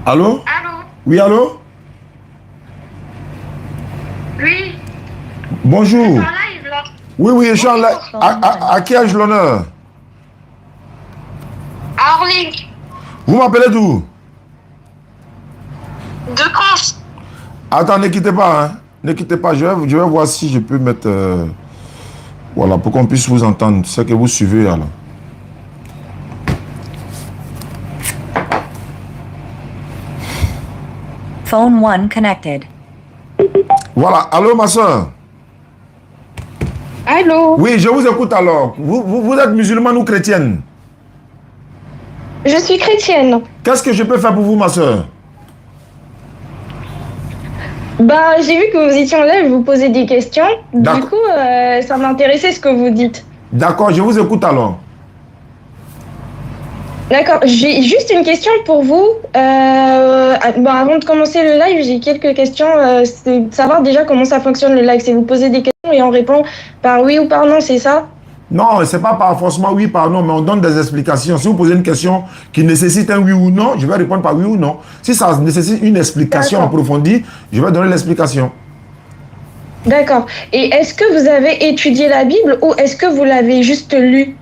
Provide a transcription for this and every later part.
Allô? Allô? Oui, allô? Oui, vous êtes Bonjour. en live là? Oui, oui, je suis en live. Bonjour. À qui ai-je l'honneur? À Orly, Vous m'appelez d'où? de Cons. Attends, ne quittez pas, hein. Ne quittez pas, je vais voir si je peux mettre... voilà, pour qu'on puisse vous entendre. C'est que vous suivez, alors. Phone 1 connected. Voilà, allô, ma soeur? Allô? Oui, je vous écoute alors. Vous êtes musulmane ou chrétienne? Je suis chrétienne. Qu'est-ce que je peux faire pour vous, ma soeur? Bah, j'ai vu que vous étiez en live, vous posez des questions. Du D'accord. coup, ça m'intéressait ce que vous dites. D'accord, je vous écoute alors. D'accord, j'ai juste une question pour vous. Avant de commencer le live, j'ai quelques questions. C'est de savoir déjà comment ça fonctionne le live. C'est vous poser des questions et on répond par oui ou par non, c'est ça? Non, c'est pas par forcément oui, par non, mais on donne des explications. Si vous posez une question qui nécessite un oui ou non, je vais répondre par oui ou non. Si ça nécessite une explication approfondie, je vais donner l'explication. D'accord. Et est-ce que vous avez étudié la Bible ou est-ce que vous l'avez juste lue?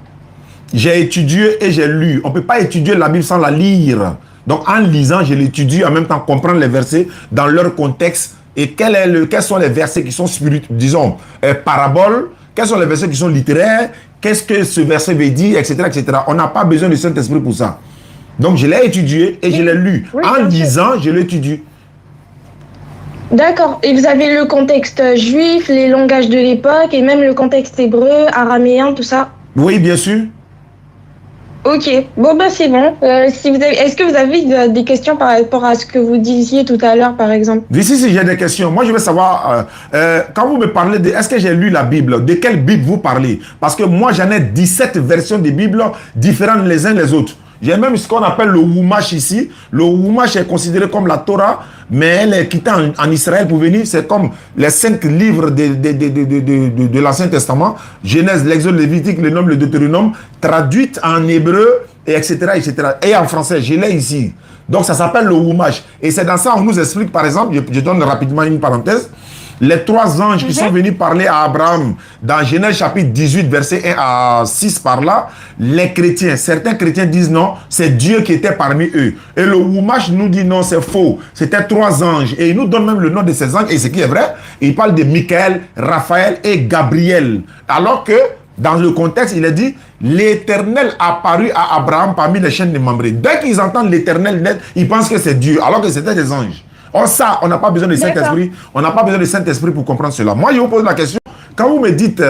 J'ai étudié et j'ai lu. On ne peut pas étudier la Bible sans la lire. Donc, en lisant, je l'étudie, en même temps comprendre les versets dans leur contexte et quels sont les versets qui sont spirituels, disons, paraboles, quels sont les versets qui sont littéraires, qu'est-ce que ce verset veut dire, etc., etc. On n'a pas besoin du Saint-Esprit pour ça. Donc, je l'ai étudié et je l'ai lu. Oui, En bien sûr. lisant, je l'étudie. D'accord. Et vous avez le contexte juif, les langages de l'époque et même le contexte hébreu, araméen, tout ça? Oui, bien sûr. Ok. Bon, ben c'est bon. Est-ce que vous avez des questions par rapport à ce que vous disiez tout à l'heure, par exemple? Ici, si j'ai des questions, moi je veux savoir, quand vous me parlez de, est-ce que j'ai lu la Bible, de quelle Bible vous parlez? Parce que moi j'en ai 17 versions de Bible différentes les uns les autres. J'ai même ce qu'on appelle le Wumash ici. Le Wumash est considéré comme la Torah, mais elle est quittée en Israël pour venir. C'est comme les 5 livres de l'Ancien Testament. Genèse, l'Exode, Lévitique, le Nombre, le Deutéronome, traduite en hébreu, et etc., etc. Et en français, je l'ai ici. Donc ça s'appelle le Wumash. Et c'est dans ça qu'on nous explique, par exemple, je donne rapidement une parenthèse, les 3 anges qui sont venus parler à Abraham dans Genèse chapitre 18, verset 1 à 6 par là, les chrétiens, certains chrétiens disent non, c'est Dieu qui était parmi eux. Et le Wumash nous dit non, c'est faux. C'était 3 anges. Et il nous donne même le nom de ces anges, et ce qui est vrai, il parle de Michael, Raphaël et Gabriel. Alors que dans le contexte, il a dit l'Éternel apparut à Abraham parmi les chaînes de Mamré. Dès qu'ils entendent l'Éternel net, ils pensent que c'est Dieu, alors que c'était des anges. Or ça, on n'a pas besoin de Saint-Esprit. On n'a pas besoin de Saint-Esprit pour comprendre cela. Moi, je vous pose la question. Quand vous me dites,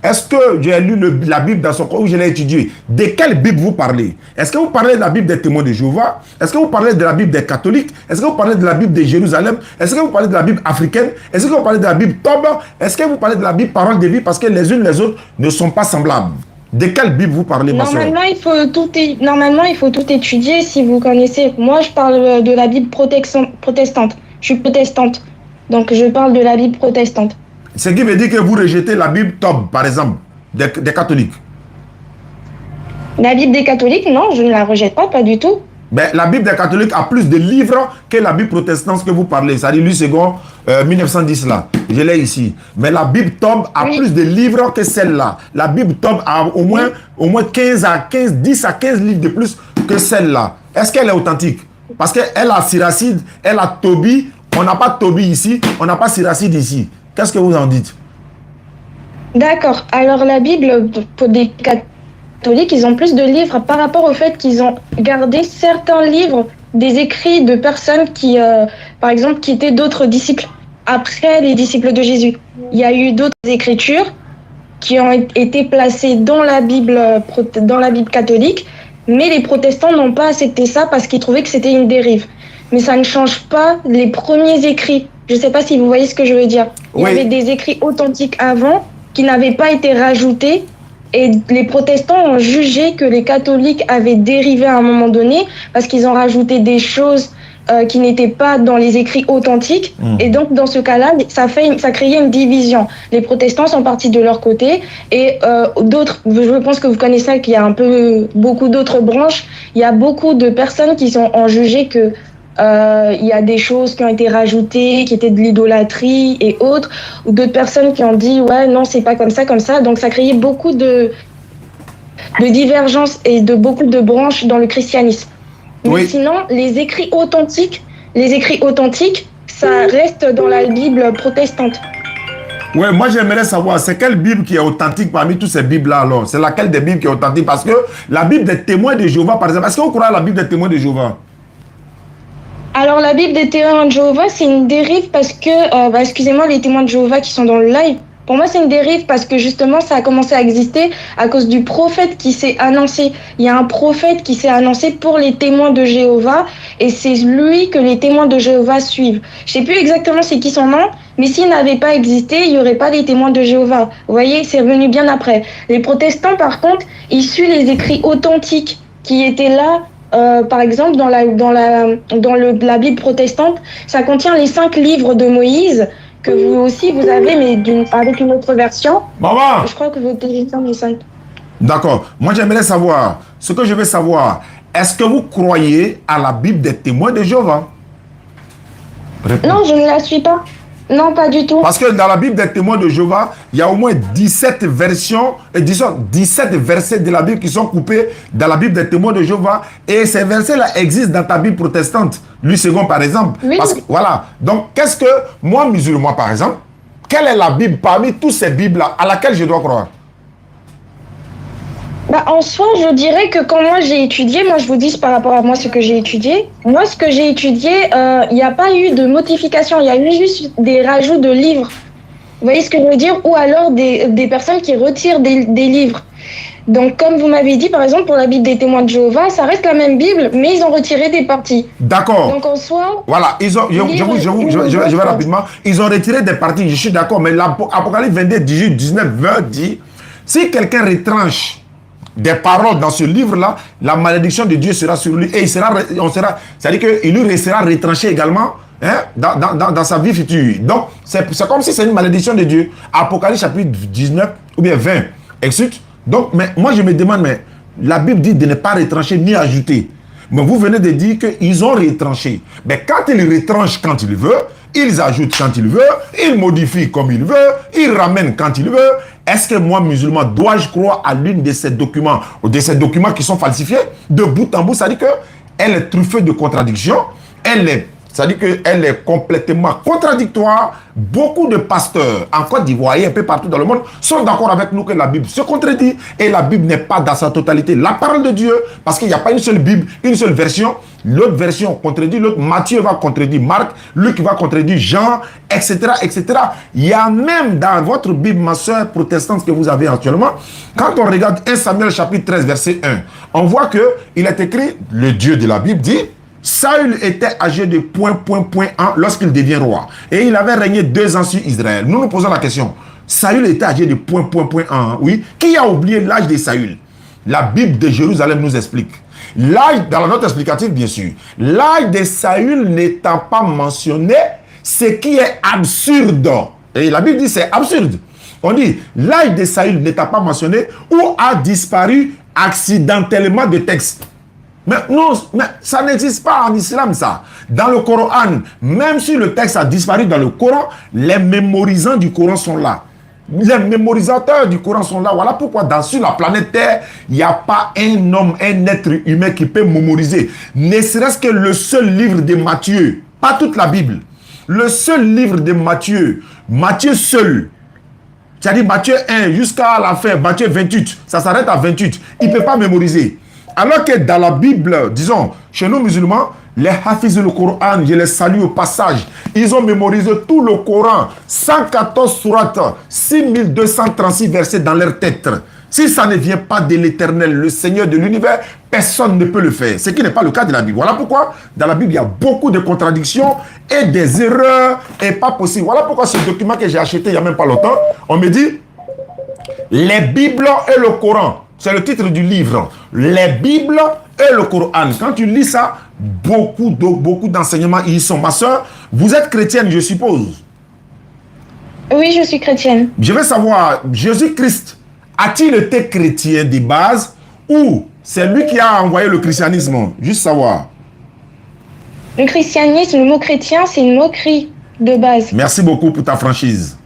est-ce que j'ai lu la Bible dans son corps ou je l'ai étudiée? De quelle Bible vous parlez? Est-ce que vous parlez de la Bible des témoins de Jéhovah? Est-ce que vous parlez de la Bible des catholiques? Est-ce que vous parlez de la Bible de Jérusalem? Est-ce que vous parlez de la Bible africaine? Est-ce que vous parlez de la Bible Toba? Est-ce que vous parlez de la Bible Parole de vie? Parce que les unes les autres ne sont pas semblables. De quelle Bible vous parlez, ma soeur? Normalement, il faut tout étudier si vous connaissez. Moi, je parle de la Bible protestante. Je suis protestante. Donc, je parle de la Bible protestante. Ce qui veut dire que vous rejetez la Bible Tob, par exemple, des catholiques. La Bible des catholiques, non, je ne la rejette pas, pas du tout. Ben, la Bible des catholiques a plus de livres que la Bible protestante que vous parlez. C'est-à-dire Louis II, 1910 là. Je l'ai ici. Mais la Bible Tob a plus de livres que celle-là. La Bible Tob a au moins 10 à 15 livres de plus que celle-là. Est-ce qu'elle est authentique? Parce qu'elle a Siracide, elle a Tobi. On n'a pas Tobi ici, on n'a pas Siracide ici. Qu'est-ce que vous en dites? D'accord. Alors, la Bible, pour des catholiques, ils ont plus de livres par rapport au fait qu'ils ont gardé certains livres des écrits de personnes qui, par exemple, qui étaient d'autres disciples après les disciples de Jésus. Il y a eu d'autres écritures qui ont été placées dans la Bible catholique, mais les protestants n'ont pas accepté ça parce qu'ils trouvaient que c'était une dérive. Mais ça ne change pas les premiers écrits. Je ne sais pas si vous voyez ce que je veux dire. Il y avait des écrits authentiques avant qui n'avaient pas été rajoutés. Et les protestants ont jugé que les catholiques avaient dérivé à un moment donné parce qu'ils ont rajouté des choses qui n'étaient pas dans les écrits authentiques. Et donc, dans ce cas-là, ça créait une division. Les protestants sont partis de leur côté et d'autres, je pense que vous connaissez qu'il y a beaucoup d'autres branches. Il y a beaucoup de personnes qui ont jugé que il y a des choses qui ont été rajoutées, qui étaient de l'idolâtrie et autres, ou d'autres personnes qui ont dit ouais non c'est pas comme ça, donc ça créait beaucoup de divergences et de beaucoup de branches dans le christianisme. Mais Oui. sinon les écrits authentiques, ça reste dans la Bible protestante. Ouais, moi j'aimerais savoir, c'est quelle Bible qui est authentique parmi toutes ces Bibles-là alors? C'est laquelle des Bibles qui est authentique? Parce que la Bible des témoins de Jéhovah, par exemple, est-ce que vous croyez à la Bible des témoins de Jéhovah? Alors la Bible des témoins de Jéhovah, c'est une dérive parce que, excusez-moi les témoins de Jéhovah qui sont dans le live, pour moi c'est une dérive parce que justement ça a commencé à exister à cause du prophète qui s'est annoncé. Il y a un prophète qui s'est annoncé pour les témoins de Jéhovah et c'est lui que les témoins de Jéhovah suivent. Je sais plus exactement c'est qui son nom, mais s'il n'avait pas existé, il n'y aurait pas les témoins de Jéhovah. Vous voyez, c'est revenu bien après. Les protestants par contre, ils suivent les écrits authentiques qui étaient là. Par exemple, dans la Bible protestante, ça contient les 5 livres de Moïse que vous aussi vous avez, mais avec une autre version. Maman! Je crois que vous téléchargez les 5. D'accord. Moi j'aimerais savoir, ce que je veux savoir, est-ce que vous croyez à la Bible des témoins de Jéhovah? Réponds. Non, je ne la suis pas. Non, pas du tout. Parce que dans la Bible des témoins de Jéhovah, il y a au moins 17 versions, disons 17 versets de la Bible qui sont coupés dans la Bible des témoins de Jéhovah. Et ces versets-là existent dans ta Bible protestante, Louis II par exemple. Oui. Parce que, voilà. Donc, qu'est-ce que moi, musulman par exemple, quelle est la Bible parmi toutes ces Bibles-là à laquelle je dois croire? En soi, je dirais que quand moi j'ai étudié, moi je vous dis par rapport à moi ce que j'ai étudié. Moi, ce que j'ai étudié, il n'y a pas eu de modification, il y a eu juste des rajouts de livres. Vous voyez ce que je veux dire? Ou alors des personnes qui retirent des livres. Donc, comme vous m'avez dit, par exemple, pour la Bible des témoins de Jéhovah, ça reste la même Bible, mais ils ont retiré des parties. D'accord. Donc, en soi... Voilà, ils ont, je vais rapidement. Ils ont retiré des parties, je suis d'accord, mais l'Apocalypse 22, 18, 19, 20 dit, si quelqu'un retranche des paroles dans ce livre-là, la malédiction de Dieu sera sur lui et c'est-à-dire qu'il lui sera retranché également dans sa vie future. Donc, c'est comme si c'est une malédiction de Dieu. Apocalypse chapitre 19 ou bien 20. Explique. Donc, mais moi je me demande, mais la Bible dit de ne pas retrancher ni ajouter. Mais vous venez de dire qu'ils ont retranché. Mais quand ils retranchent quand ils veulent, ils ajoutent quand ils veulent, ils modifient comme ils veulent, ils ramènent quand ils veulent. Est-ce que moi, musulman, dois-je croire à l'une de ces documents, ou de ces documents qui sont falsifiés, de bout en bout? C'est-à-dire qu'elle est truffée de contradictions, c'est-à-dire qu'elle est complètement contradictoire. Beaucoup de pasteurs en Côte d'Ivoire et un peu partout dans le monde sont d'accord avec nous que la Bible se contredit et la Bible n'est pas dans sa totalité la parole de Dieu, parce qu'il n'y a pas une seule Bible, une seule version. L'autre version contredit l'autre. Matthieu va contredire Marc, Luc va contredire Jean, etc., etc. Il y a même dans votre Bible, ma soeur protestante que vous avez actuellement, quand on regarde 1 Samuel chapitre 13 verset 1, on voit qu'il est écrit, le Dieu de la Bible dit, Saül était âgé de ... lorsqu'il devient roi. Et il avait régné 2 ans sur Israël. Nous nous posons la question. Saül était âgé de ... Oui. Qui a oublié l'âge de Saül? La Bible de Jérusalem nous explique. L'âge, dans la note explicative, bien sûr, l'âge de Saül n'étant pas mentionné, ce qui est absurde. Et la Bible dit c'est absurde. On dit l'âge de Saül n'étant pas mentionné ou a disparu accidentellement de texte. Mais non, mais ça n'existe pas en islam, ça. Dans le Coran, même si le texte a disparu dans le Coran, les mémorisants du Coran sont là. Les mémorisateurs du Coran sont là. Voilà pourquoi sur la planète Terre, il n'y a pas un homme, un être humain qui peut mémoriser. Ne serait-ce que le seul livre de Matthieu, pas toute la Bible. Le seul livre de Matthieu, Matthieu seul. C'est-à-dire Matthieu 1 jusqu'à la fin, Matthieu 28, ça s'arrête à 28. Il ne peut pas mémoriser. Alors que dans la Bible, disons, chez nous musulmans, les Hafiz du Coran, je les salue au passage, ils ont mémorisé tout le Coran, 114 sourates, 6236 versets dans leur tête. Si ça ne vient pas de l'Éternel, le Seigneur de l'univers, personne ne peut le faire. Ce qui n'est pas le cas de la Bible. Voilà pourquoi dans la Bible, il y a beaucoup de contradictions et des erreurs et pas possible. Voilà pourquoi ce document que j'ai acheté il n'y a même pas longtemps, on me dit les Bibles et le Coran. C'est le titre du livre. Les Bibles et le Coran. Quand tu lis ça, beaucoup d'enseignements y sont. Ma soeur, vous êtes chrétienne, je suppose. Oui, je suis chrétienne. Je veux savoir, Jésus-Christ, a-t-il été chrétien de base ou c'est lui qui a envoyé le christianisme? Juste savoir. Le christianisme, le mot chrétien, c'est une moquerie de base. Merci beaucoup pour ta franchise.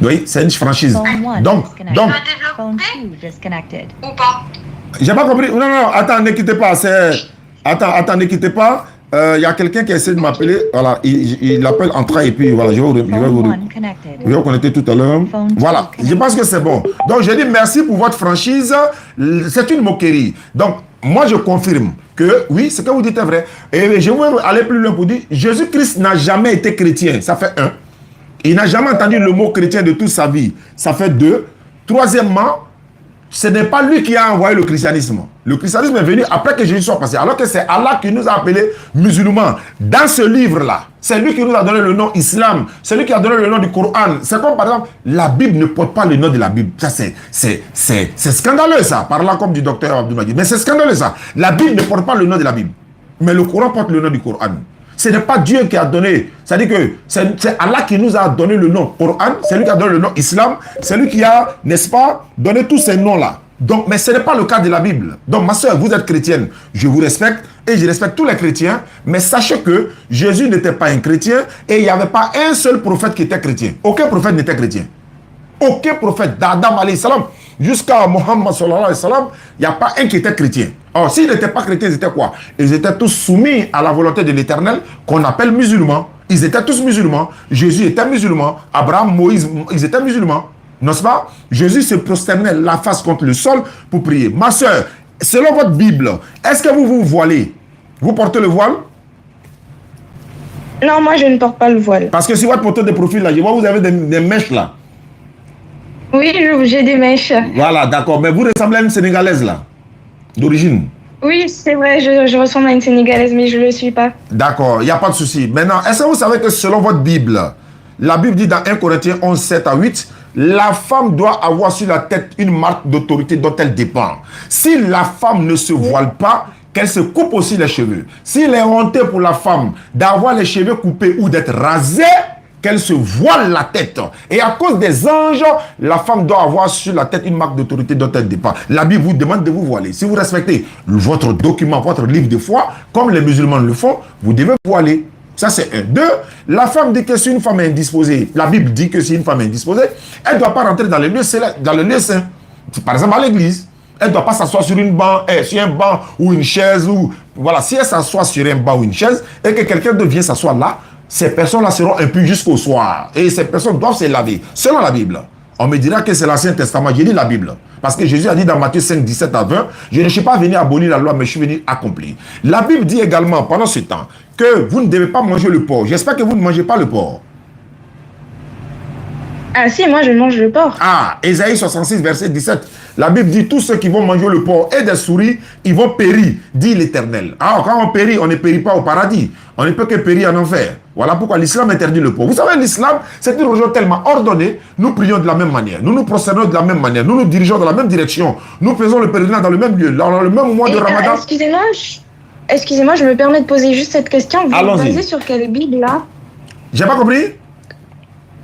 Oui, c'est une franchise. Phone 1 Donc, disconnected. Phone 2 disconnected. Ou pas? j'ai pas compris. Non, attends, ne quittez pas. Attends, ne quittez pas. Il y a quelqu'un qui essaie de m'appeler. Voilà, il appelle en train et puis voilà, je vais vous Phone 1 connected. je vais vous connecter tout à l'heure. Voilà, je pense que c'est bon. Donc, je dis merci pour votre franchise. C'est une moquerie. Donc, moi, je confirme que oui, ce que vous dites est vrai. Et je vais aller plus loin pour dire Jésus-Christ n'a jamais été chrétien. Ça fait un. Il n'a jamais entendu le mot chrétien de toute sa vie. Ça fait deux. Troisièmement, ce n'est pas lui qui a envoyé le christianisme. Le christianisme est venu après que Jésus soit passé. Alors que c'est Allah qui nous a appelés musulmans. Dans ce livre-là, c'est lui qui nous a donné le nom islam. C'est lui qui a donné le nom du Coran. C'est comme par exemple, la Bible ne porte pas le nom de la Bible. Ça, c'est scandaleux ça. Par là comme du docteur Abdoumadi. Mais c'est scandaleux ça. La Bible ne porte pas le nom de la Bible. Mais le Coran porte le nom du Coran. Ce n'est pas Dieu qui a donné. C'est-à-dire que c'est Allah qui nous a donné le nom Coran. C'est lui qui a donné le nom Islam. C'est lui qui a, n'est-ce pas, donné tous ces noms-là. Donc, mais ce n'est pas le cas de la Bible. Donc, ma soeur, vous êtes chrétienne. Je vous respecte et je respecte tous les chrétiens. Mais sachez que Jésus n'était pas un chrétien et il n'y avait pas un seul prophète qui était chrétien. Aucun prophète n'était chrétien. Aucun prophète d'Adam alayhi salam jusqu'à Mohammed sallallahu alayhi wa sallam, il n'y a pas un qui était chrétien. Or, s'ils n'étaient pas chrétiens, ils étaient quoi? Ils étaient tous soumis à la volonté de l'Éternel, qu'on appelle musulmans. Ils étaient tous musulmans. Jésus était musulman. Abraham, Moïse, ils étaient musulmans. N'est-ce pas? Jésus se prosternait la face contre le sol pour prier. Ma soeur, selon votre Bible, est-ce que vous vous voilez? Vous portez le voile? Non, moi, je ne porte pas le voile. Parce que si votre photo de profil, là, je vois vous avez des mèches là. Oui, j'ai des mèches. Voilà, d'accord. Mais vous ressemblez à une Sénégalaise là, d'origine. Oui, c'est vrai, je ressemble à une Sénégalaise, mais je ne le suis pas. D'accord, il n'y a pas de souci. Maintenant, est-ce que vous savez que selon votre Bible, la Bible dit dans 1 Corinthiens 11, 7 à 8, la femme doit avoir sur la tête une marque d'autorité dont elle dépend. Si la femme ne se voile pas, qu'elle se coupe aussi les cheveux. S'il est honteux pour la femme d'avoir les cheveux coupés ou d'être rasée, qu'elle se voile la tête. Et à cause des anges, la femme doit avoir sur la tête une marque d'autorité dont elle dépend. La Bible vous demande de vous voiler. Si vous respectez votre document, votre livre de foi, comme les musulmans le font, vous devez voiler. Ça, c'est un. Deux, la femme dit que si une femme est indisposée, la Bible dit que si une femme est indisposée, elle ne doit pas rentrer dans le lieu saint. Par exemple, à l'église. Elle ne doit pas s'asseoir sur sur un banc ou une chaise. Voilà, si elle s'assoit sur un banc ou une chaise et que quelqu'un vient s'asseoir là, ces personnes-là seront impues jusqu'au soir. Et ces personnes doivent se laver. Selon la Bible. On me dira que c'est l'Ancien Testament. J'ai dit la Bible. Parce que Jésus a dit dans Matthieu 5, 17 à 20, je ne suis pas venu abolir la loi, mais je suis venu accomplir. La Bible dit également, pendant ce temps, que vous ne devez pas manger le porc. J'espère que vous ne mangez pas le porc. Ah si, moi je mange le porc. Ah, Ésaïe 66, verset 17. La Bible dit, tous ceux qui vont manger le porc et des souris, ils vont périr, dit l'Éternel. Alors, quand on périt, on ne périt pas au paradis. On ne peut que périr en enfer. Voilà pourquoi l'islam interdit le porc. Vous savez, l'islam, c'est une religion tellement ordonnée. Nous prions de la même manière. Nous nous procédons de la même manière. Nous nous dirigeons dans la même direction. Nous faisons le pèlerinage dans le même lieu, dans le même mois de Ramadan. Excusez-moi, je me permets de poser juste cette question. Vous vous basez sur quelle Bible là? J'ai pas compris?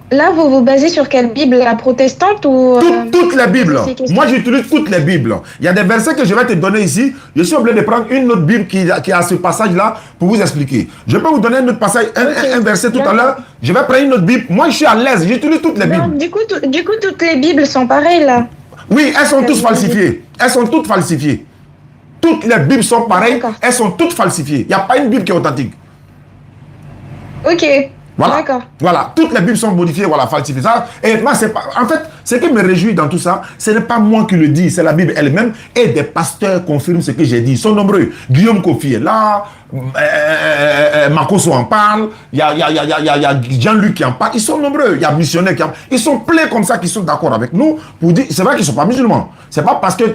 Là, vous vous basez sur quelle Bible? La protestante ou... Toutes les Bibles. Moi, j'utilise toutes les Bibles. Il y a des versets que je vais te donner ici. Je suis obligé de prendre une autre Bible qui a ce passage-là pour vous expliquer. Je peux vous donner un autre passage, un verset tout à l'heure. Je vais prendre une autre Bible. Moi, je suis à l'aise. J'utilise toutes les Bibles. Donc, du coup, toutes les Bibles sont pareilles, là? Oui, elles sont toutes falsifiées. Elles sont toutes falsifiées. Toutes les Bibles sont pareilles. Elles sont toutes falsifiées. Il n'y a pas une Bible qui est authentique. Ok. Voilà. D'accord. Voilà, toutes les Bibles sont modifiées, voilà, falsifiées. Ça, et moi, c'est pas. En fait, ce qui me réjouit dans tout ça, ce n'est pas moi qui le dis, c'est la Bible elle-même. Et des pasteurs confirment ce que j'ai dit. Ils sont nombreux. Guillaume Kofi est là, Makoso en parle, il y a Jean-Luc qui en parle. Ils sont nombreux. Il y a missionnaires qui en parlent. Ils sont pleins comme ça qui sont d'accord avec nous pour dire. C'est vrai qu'ils ne sont pas musulmans. C'est pas parce que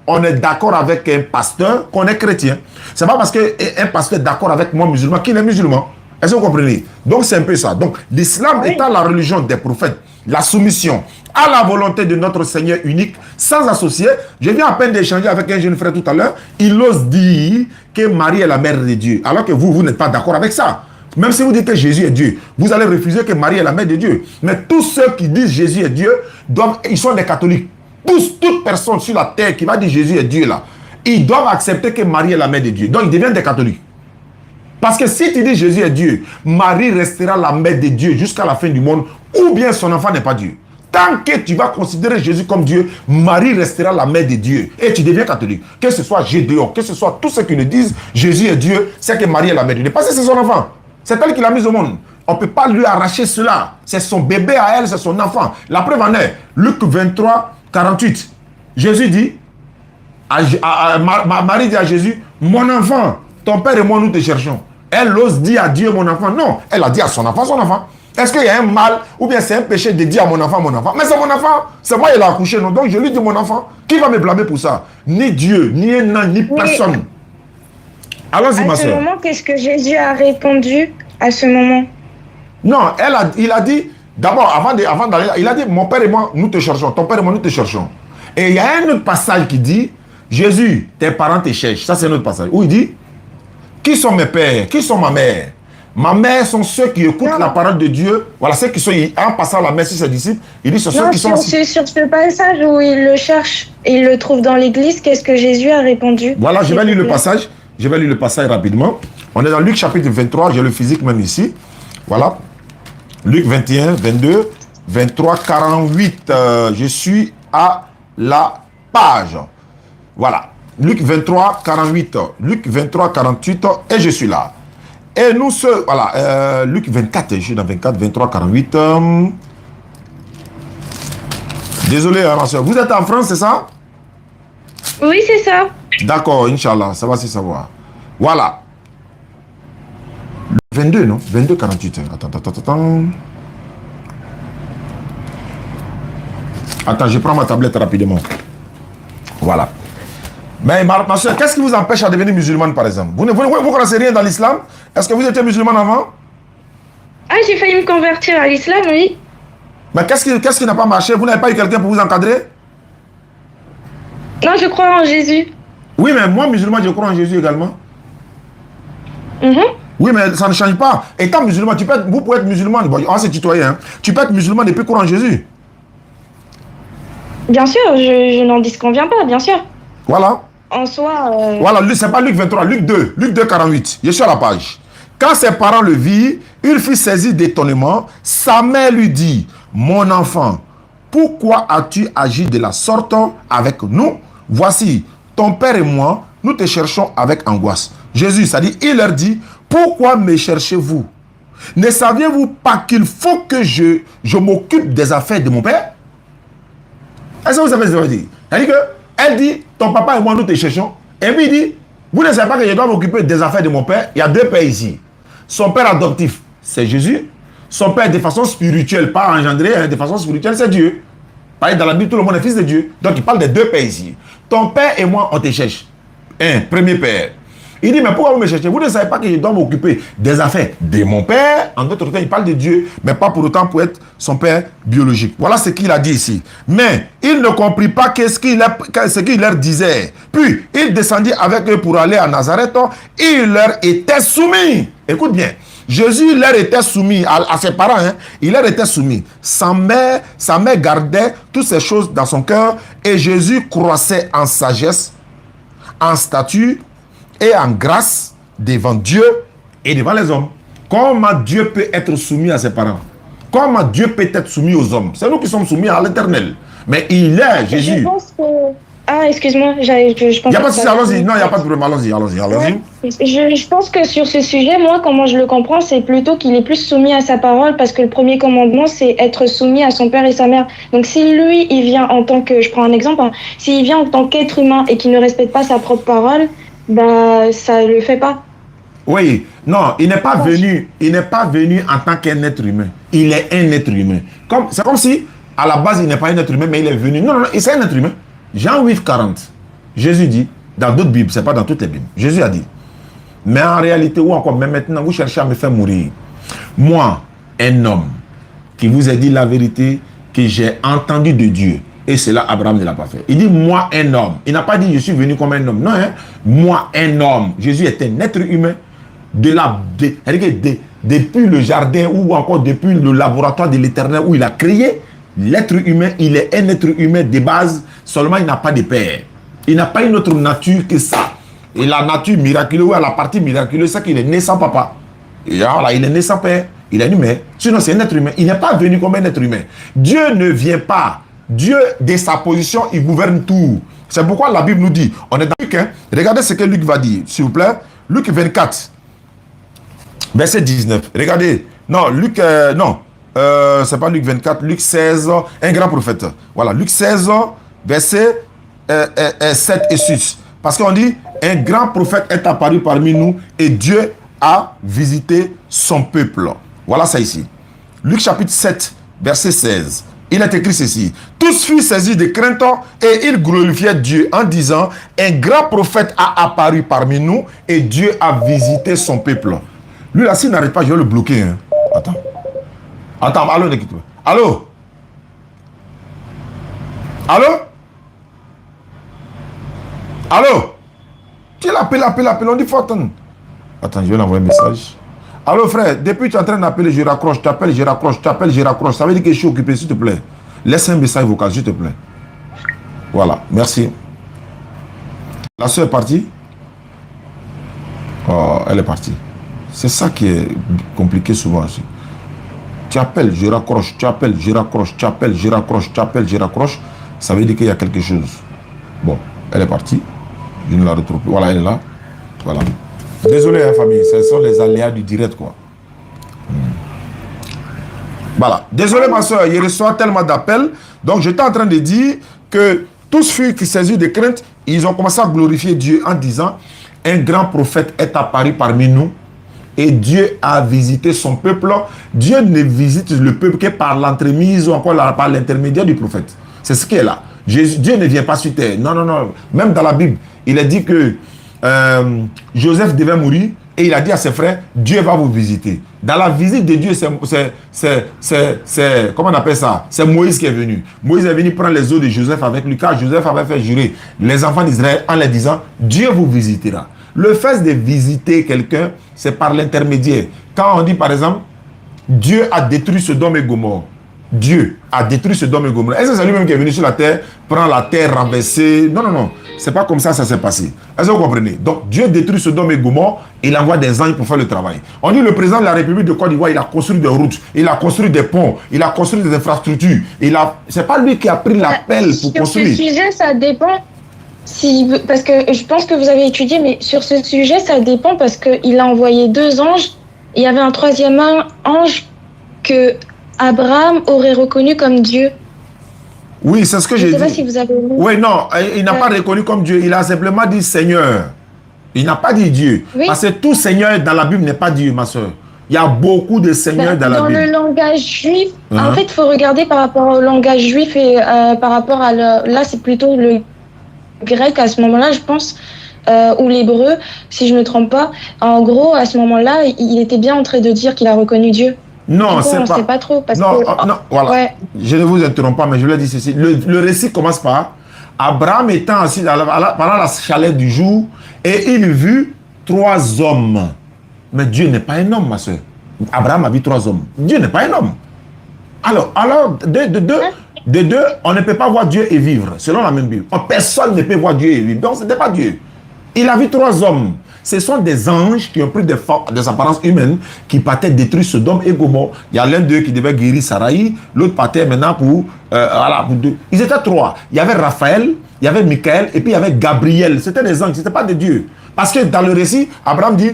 on est d'accord avec un pasteur qu'on est chrétien. C'est pas parce qu'un pasteur est d'accord avec moi musulman qu'il est musulman. Est-ce que vous comprenez? Donc c'est un peu ça. Donc l'islam étant la religion des prophètes, la soumission à la volonté de notre Seigneur unique, sans associer. Je viens à peine d'échanger avec un jeune frère tout à l'heure. Il ose dire que Marie est la mère de Dieu, alors que vous n'êtes pas d'accord avec ça. Même si vous dites que Jésus est Dieu, vous allez refuser que Marie est la mère de Dieu. Mais tous ceux qui disent Jésus est Dieu, ils sont des catholiques. Toute personne sur la terre qui va dire Jésus est Dieu là, ils doivent accepter que Marie est la mère de Dieu. Donc ils deviennent des catholiques. Parce que si tu dis Jésus est Dieu, Marie restera la mère de Dieu jusqu'à la fin du monde, ou bien son enfant n'est pas Dieu. Tant que tu vas considérer Jésus comme Dieu, Marie restera la mère de Dieu. Et tu deviens catholique. Que ce soit Gédéon, que ce soit tous ceux qui le disent, Jésus est Dieu, c'est que Marie est la mère de Dieu. Parce que c'est son enfant. C'est elle qui l'a mis au monde. On ne peut pas lui arracher cela. C'est son bébé à elle, c'est son enfant. La preuve en est, Luc 23, 48. Jésus dit, Marie dit à Jésus, mon enfant, ton père et moi nous te cherchons. Elle ose dire à Dieu mon enfant. Non, elle a dit à son enfant, son enfant. Est-ce qu'il y a un mal ou bien c'est un péché de dire à mon enfant, mon enfant? Mais c'est mon enfant, c'est moi qui l'ai accouché, non? Donc je lui dis mon enfant. Qui va me blâmer pour ça? Ni Dieu, ni un an, ni personne. Allons-y, ma soeur. À ce moment, qu'est-ce que Jésus a répondu à ce moment? Non, il a dit, d'abord, avant d'aller là, il a dit, mon père et moi, nous te cherchons. Ton père et moi, nous te cherchons. Et il y a un autre passage qui dit, Jésus, tes parents te cherchent. Ça, c'est un autre passage. Où il dit, qui sont mes pères? Qui sont ma mère? Ma mère sont ceux qui écoutent la parole de Dieu. Voilà, ceux qui sont, en passant la messe sur ses disciples, il dit, ce sont ceux qui sont... Sur ce passage où il le cherche et il le trouve dans l'église, qu'est-ce que Jésus a répondu? Voilà, je vais lire le passage. Je vais lire le passage rapidement. On est dans Luc chapitre 23, j'ai le physique même ici. Voilà. Luc 21, 22, 23, 48. Je suis à la page. Voilà. Luc 23, 48. Luc 23, 48. Et je suis là. Et nous, voilà. Luc 24, je suis dans 24, 23, 48. Désolé, ma soeur. Vous êtes en France, c'est ça? Oui, c'est ça. D'accord, Inch'Allah. Ça va se savoir. Voilà. 22, non? 22, 48. Attends, je prends ma tablette rapidement. Voilà. Mais ma soeur, qu'est-ce qui vous empêche à devenir musulmane, par exemple? Vous ne connaissez rien dans l'islam? Est-ce que vous étiez musulmane avant? Ah, j'ai failli me convertir à l'islam, oui. Mais qu'est-ce qui n'a pas marché? Vous n'avez pas eu quelqu'un pour vous encadrer? Non, je crois en Jésus. Oui, mais moi, musulman, je crois en Jésus également. Mhm. Oui, mais ça ne change pas. Étant musulman, vous pouvez être musulman. Bon, on s'est tutoyé, hein. Tu peux être musulman et puis croire en Jésus. Bien sûr, je n'en disconviens pas, bien sûr. Voilà. En soi... Voilà, c'est pas Luc 23, Luc 2, 48. Je suis à la page. Quand ses parents le virent, il fut saisi d'étonnement. Sa mère lui dit, mon enfant, pourquoi as-tu agi de la sorte avec nous? Voici, ton père et moi, nous te cherchons avec angoisse. Jésus, c'est-à-dire, il leur dit, pourquoi me cherchez-vous? Ne saviez-vous pas qu'il faut que je m'occupe des affaires de mon père? Est-ce que vous savez ce que ça veut dire? C'est-à-dire qu'elle dit, ton papa et moi, nous te cherchons. Et puis il dit, vous ne savez pas que je dois m'occuper des affaires de mon père? Il y a deux pères ici. Son père adoptif, c'est Jésus. Son père, de façon spirituelle, pas engendré, hein, de façon spirituelle, c'est Dieu. Pareil, dans la Bible, tout le monde est fils de Dieu. Donc, il parle des deux pères ici. Ton père et moi, on te cherche. Premier père. Il dit, mais pourquoi vous me cherchez? Vous ne savez pas que je dois m'occuper des affaires de mon père. En d'autres termes, il parle de Dieu, mais pas pour autant pour être son père biologique. Voilà ce qu'il a dit ici. Mais il ne comprit pas ce qu'il leur disait. Puis, il descendit avec eux pour aller à Nazareth. Il leur était soumis. Écoute bien. Jésus leur était soumis à ses parents. Hein. Il leur était soumis. Sa mère gardait toutes ces choses dans son cœur. Et Jésus croissait en sagesse, en stature et en grâce devant Dieu et devant les hommes. Comment Dieu peut être soumis à ses parents? Comment Dieu peut être soumis aux hommes? C'est nous qui sommes soumis à l'Éternel. Mais il est Jésus. Je pense que... Ah, excuse-moi, je pense... Il n'y a pas de souci, allons-y. Non, il n'y a pas de problème, allons-y. Ouais. Je pense que sur ce sujet, moi, comment je le comprends, c'est plutôt qu'il est plus soumis à sa parole, parce que le premier commandement, c'est être soumis à son père et sa mère. Donc si lui, il vient en tant que... Je prends un exemple, hein, s'il vient en tant qu'être humain et qu'il ne respecte pas sa propre parole, bah, ça ne le fait pas. Oui, non, il n'est pas venu en tant qu'un être humain. Il est un être humain. C'est comme si, à la base, il n'est pas un être humain, mais il est venu. Non, c'est un être humain. Jean 8, 40. Jésus dit, dans d'autres Bibles, ce n'est pas dans toutes les Bibles. Jésus a dit, mais en réalité, ou encore, même maintenant, vous cherchez à me faire mourir. Moi, un homme qui vous a dit la vérité que j'ai entendu de Dieu. Et cela, Abraham ne l'a pas fait. Il dit, moi, un homme. Il n'a pas dit, je suis venu comme un homme. Non, hein? Moi, un homme. Jésus est un être humain. Depuis le jardin ou encore depuis le laboratoire de l'Éternel où il a créé, l'être humain, il est un être humain de base. Seulement, il n'a pas de père. Il n'a pas une autre nature que ça. Et la nature miraculeuse, la partie miraculeuse, c'est qu'il est né sans papa. Et voilà, il est né sans père. Il est humain. Sinon, c'est un être humain. Il n'est pas venu comme un être humain. Dieu ne vient pas. Dieu, de sa position, il gouverne tout. C'est pourquoi la Bible nous dit, on est dans Luc, hein? Regardez ce que Luc va dire, s'il vous plaît. Luc 24, verset 19. Regardez. Non, Luc, c'est pas Luc 24, Luc 16, un grand prophète. Voilà, Luc 16, verset 7 et 6. Parce qu'on dit, un grand prophète est apparu parmi nous et Dieu a visité son peuple. Voilà ça ici. Luc chapitre 7, verset 16. Il est écrit ceci. Tous furent saisis de crainte et ils glorifiaient Dieu en disant, un grand prophète a apparu parmi nous et Dieu a visité son peuple. Lui là, s'il n'arrive pas, je vais le bloquer. Hein. Attends, allô, n'écoute pas. Allô? Tu l'appelles, on dit faut attendre. Attends, je vais l'envoyer un message. Allô frère, depuis que tu es en train d'appeler, je raccroche, t'appelles, je raccroche. Ça veut dire que je suis occupé, s'il te plaît. Laisse un message vocal, s'il te plaît. Voilà, merci. La soeur est partie? Oh, elle est partie. C'est ça qui est compliqué souvent aussi. Tu appelles, je raccroche, tu appelles, je raccroche, tu appelles, je raccroche, tu appelles, je raccroche. Ça veut dire qu'il y a quelque chose. Bon, elle est partie. Je ne la retrouve plus. Voilà, elle est là. Voilà. Désolé, hein, famille, ce sont les aléas du direct, quoi. Voilà. Désolé, ma soeur, il reçoit tellement d'appels. Donc, j'étais en train de dire que tous furent qui saisirent de crainte, ils ont commencé à glorifier Dieu en disant, un grand prophète est apparu parmi nous et Dieu a visité son peuple. Dieu ne visite le peuple que par l'entremise ou encore par l'intermédiaire du prophète. C'est ce qui est là. Dieu ne vient pas sur terre. Non. Même dans la Bible, il est dit que Joseph devait mourir et il a dit à ses frères, Dieu va vous visiter. Dans la visite de Dieu, c'est comment on appelle ça? C'est Moïse qui est venu. Moïse est venu prendre les os de Joseph avec lui, car Joseph avait fait jurer les enfants d'Israël en leur disant, Dieu vous visitera. Le fait de visiter quelqu'un, c'est par l'intermédiaire. Quand on dit par exemple, Dieu a détruit Sodome et Gomorrhe. Dieu a détruit Sodome et Gomorrhe. Est-ce que c'est lui-même qui est venu sur la terre, prendre la terre, renverser? Non. C'est pas comme ça s'est passé. Est-ce que vous comprenez? Donc, Dieu détruit Sodome et Gomorrhe, il envoie des anges pour faire le travail. On dit le président de la République de Côte d'Ivoire, il a construit des routes, il a construit des ponts, il a construit des infrastructures. C'est pas lui qui a pris l'appel pour construire. Sur ce sujet, ça dépend. Parce que je pense que vous avez étudié, mais sur ce sujet, ça dépend parce qu'il a envoyé 2 anges. Il y avait un 3e ange que Abraham aurait reconnu comme Dieu. Oui, c'est ce que j'ai dit. Je ne sais pas si vous avez vu. Oui, non, il n'a pas reconnu comme Dieu. Il a simplement dit Seigneur. Il n'a pas dit Dieu. Oui. Parce que tout Seigneur dans la Bible n'est pas Dieu, ma soeur. Il y a beaucoup de seigneurs dans la Bible. Dans le langage juif, en fait, il faut regarder par rapport au langage juif et par rapport à... Là, c'est plutôt le grec à ce moment-là, je pense, ou l'hébreu, si je ne me trompe pas. En gros, à ce moment-là, il était bien en train de dire qu'il a reconnu Dieu. Non, c'est pas... On ne sait pas trop. Parce non, que... non, voilà. Ouais. Je ne vous interromps pas, mais je vais dire ceci. Le récit commence par Abraham étant assis pendant la chaleur du jour et il vit 3 hommes. Mais Dieu n'est pas un homme, ma soeur. Abraham a vu 3 hommes. Dieu n'est pas un homme. Alors de deux, on ne peut pas voir Dieu et vivre, selon la même Bible. Personne ne peut voir Dieu et vivre. Donc, ce n'est pas Dieu. Il a vu 3 hommes. Ce sont des anges qui ont pris des apparences humaines, qui partaient détruire Sodome et Gomorrhe. Il y a l'un d'eux qui devait guérir Saraï, l'autre partait maintenant pour 2. Ils étaient 3. Il y avait Raphaël, il y avait Michael, et puis il y avait Gabriel. C'était des anges, ce n'était pas des dieux. Parce que dans le récit, Abraham dit,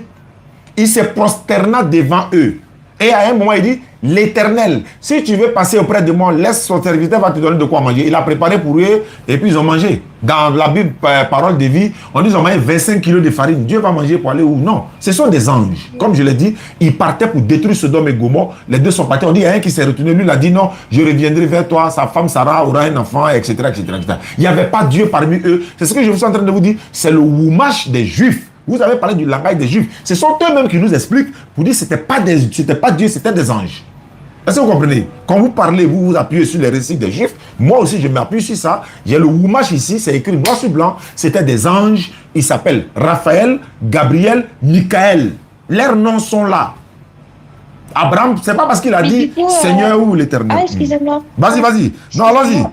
il se prosterna devant eux. Et à un moment, il dit, l'Éternel, si tu veux passer auprès de moi, laisse son serviteur, va te donner de quoi manger. Il a préparé pour eux, et puis ils ont mangé. Dans la Bible, parole de vie, on dit qu'ils ont mangé 25 kilos de farine. Dieu va manger pour aller où? Non. Ce sont des anges. Comme je l'ai dit, ils partaient pour détruire Sodome et Gomorrhe. Les 2 sont partis. On dit, il y a un qui s'est retenu. Lui, il a dit, non, je reviendrai vers toi. Sa femme Sarah aura un enfant, etc., etc., etc. Il n'y avait pas Dieu parmi eux. C'est ce que je suis en train de vous dire. C'est le Wumash des Juifs. Vous avez parlé du langage des Juifs. Ce sont eux-mêmes qui nous expliquent pour dire que ce n'était pas Dieu, c'était des anges. Est-ce que vous comprenez? Quand vous parlez, vous vous appuyez sur les récits des Juifs. Moi aussi, je m'appuie sur ça. J'ai le Wumash ici, c'est écrit noir sur blanc. C'était des anges. Ils s'appellent Raphaël, Gabriel, Michael. Leurs noms sont là. Abraham, c'est pas parce qu'il a dit Seigneur ou l'Éternel. Ah, excusez-moi. Vas-y. Non, allons-y.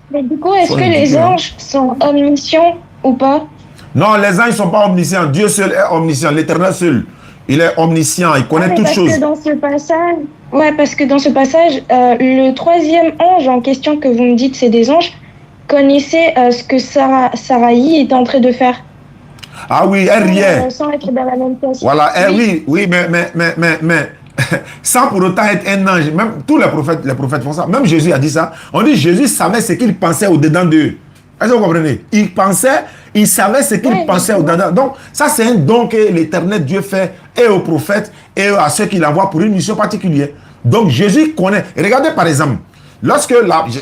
Mais du coup, est-ce que les anges sont omniscients ou pas? Non, les anges ne sont pas omniscients. Dieu seul est omniscient. L'Éternel seul. Il est omniscient. Il connaît toutes choses. Parce que dans ce passage, le troisième ange en question que vous me dites, c'est des anges, connaissait ce que Sarai était en train de faire. Ah oui, elle riait. Sans être dans la même pièce. Voilà, oui, mais sans pour autant être un ange. Même tous les prophètes font ça. Même Jésus a dit ça. On dit Jésus savait ce qu'il pensait au-dedans d'eux. Est-ce que vous comprenez? Il savait ce qu'il pensait au-dedans. Donc, ça, c'est un don que l'Éternel Dieu fait et aux prophètes et à ceux qu'il envoie pour une mission particulière. Donc, Jésus connaît. Et regardez, par exemple,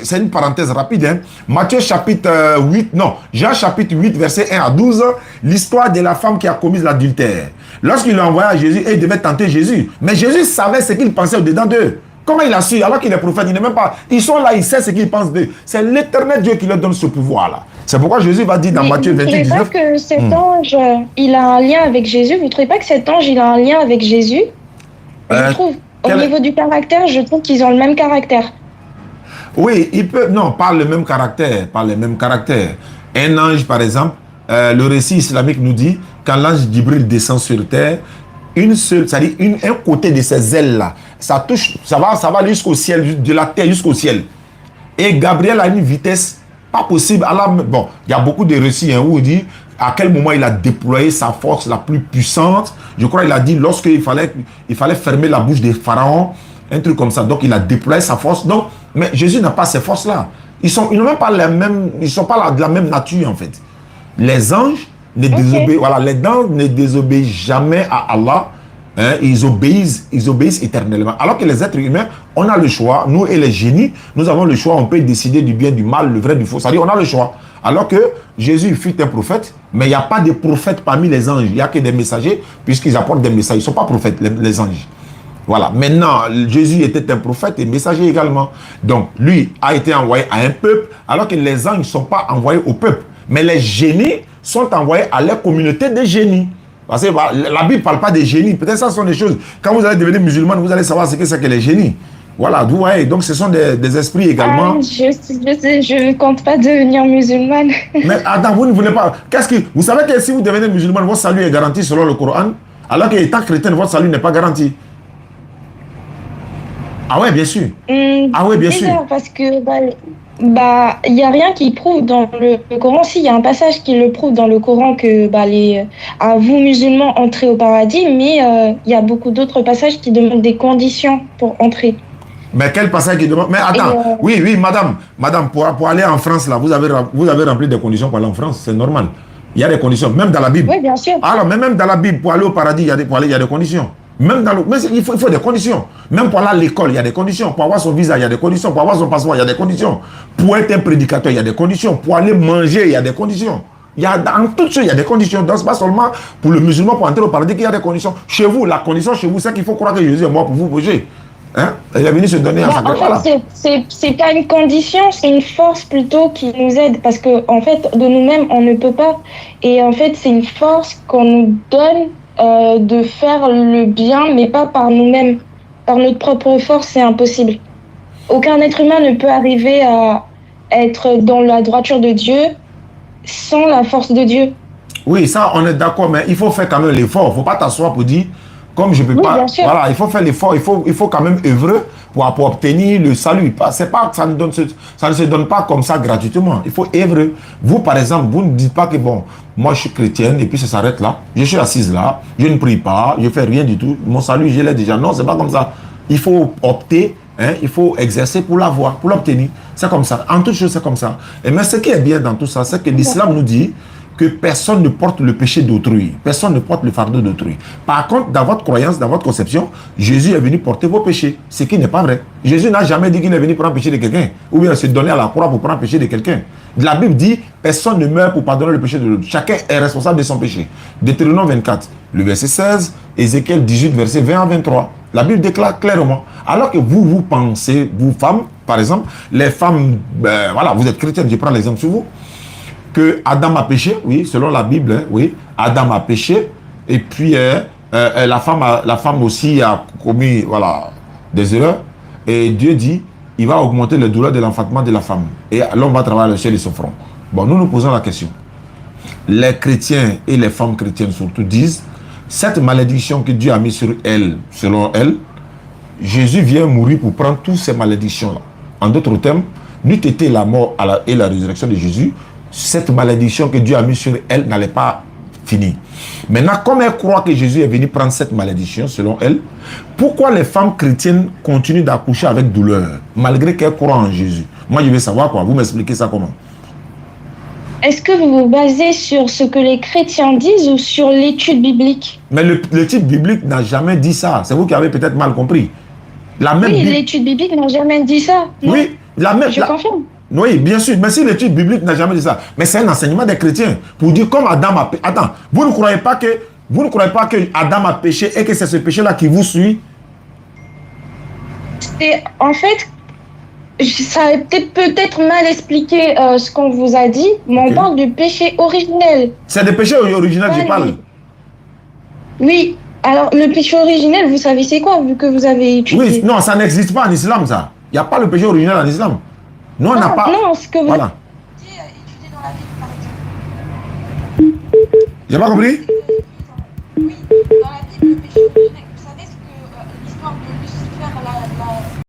c'est une parenthèse rapide, hein, Matthieu chapitre 8, non, Jean chapitre 8, verset 1 à 12, l'histoire de la femme qui a commis l'adultère. Lorsqu'il l'a envoyé à Jésus, et il devait tenter Jésus. Mais Jésus savait ce qu'il pensait au-dedans d'eux. Comment il a su? Alors qu'il est prophète, il n'est même pas. Ils sont là, il sait ce qu'ils pensent d'eux. C'est l'Éternel Dieu qui leur donne ce pouvoir-là. C'est pourquoi Jésus va dire dans Matthieu 28, 19. Vous ne trouvez pas que cet ange, il a un lien avec Jésus? Vous ne trouvez pas que cet ange, il a un lien avec Jésus? Je trouve, au niveau du caractère, je trouve qu'ils ont le même caractère. Oui, il peut. Non, pas le même caractère. Pas le même caractère. Un ange, par exemple, le récit islamique nous dit, quand l'ange d'Ibril descend sur terre, une seule, c'est-à-dire un côté de ses ailes-là, ça touche, ça va jusqu'au ciel, de la terre jusqu'au ciel. Et Gabriel a une vitesse pas possible. Bon, il y a beaucoup de récits où il dit à quel moment il a déployé sa force la plus puissante. Je crois qu'il a dit lorsqu'il fallait fermer la bouche des pharaons, un truc comme ça. Donc il a déployé sa force. Donc, mais Jésus n'a pas ces forces-là. Ils n'ont même pas les mêmes, ils sont pas de la même nature en fait. Les anges ne désobéissent, voilà, les anges ne désobéissent jamais à Allah. Hein, ils obéissent éternellement. Alors que les êtres humains, on a le choix. Nous et les génies, nous avons le choix. On peut décider du bien, du mal, le vrai, du faux. C'est-à-dire, on a le choix. Alors que Jésus fut un prophète, mais il n'y a pas de prophètes parmi les anges. Il n'y a que des messagers, puisqu'ils apportent des messages. Ils ne sont pas prophètes, les anges. Voilà. Maintenant, Jésus était un prophète et messager également. Donc, lui a été envoyé à un peuple, alors que les anges ne sont pas envoyés au peuple. Mais les génies sont envoyés à leur communauté de génies. Parce que la Bible ne parle pas des génies. Peut-être ça sont des choses. Quand vous allez devenir musulman, vous allez savoir ce que c'est que les génies. Voilà, vous voyez. Donc, ce sont des esprits également. Je ne compte pas devenir musulmane. Mais attends, vous ne voulez pas. Vous savez que si vous devenez musulman, votre salut est garanti selon le Coran, alors qu'étant chrétien, votre salut n'est pas garanti. Ah ouais, bien sûr. Ah ouais, bien sûr. Parce que il n'y a rien qui prouve dans le Coran. Si, il y a un passage qui le prouve dans le Coran que à vous musulmans entrez au paradis, mais il y a beaucoup d'autres passages qui demandent des conditions pour entrer. Mais quel passage qui demande? Mais attends, oui, madame, pour aller en France, là, vous avez rempli des conditions pour aller en France, c'est normal. Il y a des conditions, même dans la Bible. Oui, bien sûr. Alors, mais même dans la Bible, pour aller au paradis, il y a des conditions. Même mais il faut des conditions. Même pour aller à l'école, il y a des conditions. Pour avoir son visa, il y a des conditions. Pour avoir son passeport, il y a des conditions. Pour être un prédicateur, il y a des conditions. Pour aller manger, il y a des conditions. En toutes choses, il y a des conditions. Donc, ce n'est pas seulement pour le musulman pour entrer au paradis qu'il y a des conditions. Chez vous, la condition chez vous, c'est qu'il faut croire que Jésus est mort pour vous bouger. Hein? Il est venu se donner à chaque fois. En fait, c'est pas une condition, c'est une force plutôt qui nous aide. Parce que, en fait, de nous-mêmes, on ne peut pas. Et en fait, c'est une force qu'on nous donne de faire le bien, mais pas par nous-mêmes. Par notre propre force, c'est impossible. Aucun être humain ne peut arriver à être dans la droiture de Dieu sans la force de Dieu. Oui, ça, on est d'accord, mais il faut faire quand même l'effort. Il ne faut pas t'asseoir pour dire, comme je ne peux pas... Voilà, il faut faire l'effort, il faut quand même œuvrer pour obtenir le salut. Ça ne se donne pas comme ça gratuitement. Il faut œuvrer. Vous, par exemple, vous ne dites pas que, bon, moi je suis chrétienne et puis ça s'arrête là. Je suis assise là, je ne prie pas, je ne fais rien du tout. Mon salut, je l'ai déjà. Non, ce n'est pas comme ça. Il faut opter, hein, il faut exercer pour l'avoir, pour l'obtenir. C'est comme ça. En toute chose, c'est comme ça. Mais ce qui est bien dans tout ça, c'est que l'islam nous dit que personne ne porte le péché d'autrui. Personne ne porte le fardeau d'autrui. Par contre, dans votre croyance, dans votre conception, Jésus est venu porter vos péchés. Ce qui n'est pas vrai. Jésus n'a jamais dit qu'il est venu prendre le péché de quelqu'un. Ou bien se donner à la croix pour prendre le péché de quelqu'un. La Bible dit, personne ne meurt pour pardonner le péché de l'autre. Chacun est responsable de son péché. Deutéronome 24, le verset 16, Ézéchiel 18, verset 20 à 23. La Bible déclare clairement. Alors que vous pensez, vous femmes, par exemple, les femmes, voilà, vous êtes chrétiennes, je prends l'exemple sur vous, que Adam a péché, oui, selon la Bible, hein, oui, Adam a péché, et puis la femme aussi a commis, voilà, des erreurs, et Dieu dit, il va augmenter les douleurs de l'enfantement de la femme, et l'homme va travailler le ciel et son front. Bon, nous nous posons la question. les chrétiens et les femmes chrétiennes surtout disent, cette malédiction que Dieu a mise sur elle, selon elle, Jésus vient mourir pour prendre toutes ces malédictions-là. En d'autres termes, n'eût été la mort et la résurrection de Jésus, cette malédiction que Dieu a mise sur elle n'allait pas finir. Maintenant, comme elle croit que Jésus est venu prendre cette malédiction, selon elle, pourquoi les femmes chrétiennes continuent d'accoucher avec douleur, malgré qu'elles croient en Jésus? Moi, je veux savoir quoi. Vous m'expliquez ça comment? Est-ce que vous vous basez sur ce que les chrétiens disent ou sur l'étude biblique? Mais l'étude biblique n'a jamais dit ça. C'est vous qui avez peut-être mal compris. La même Oui, l'étude biblique n'a jamais dit ça. Non. Oui, la même. Je confirme. Oui, bien sûr. Mais si l'étude biblique n'a jamais dit ça, mais c'est un enseignement des chrétiens pour dire comme Adam a péché. Attends, vous ne croyez pas que Adam a péché et que c'est ce péché-là qui vous suit? En fait, ça a peut-être mal expliqué ce qu'on vous a dit, mais on parle du péché originel. C'est des péchés originels que je parle. Oui. Alors, le péché originel, vous savez c'est quoi, vu que vous avez étudié? Oui, non, ça n'existe pas en islam, ça. Il n'y a pas le péché originel en islam. Non, on n'a pas... Non, ce que vous... Voilà. J'ai pas compris?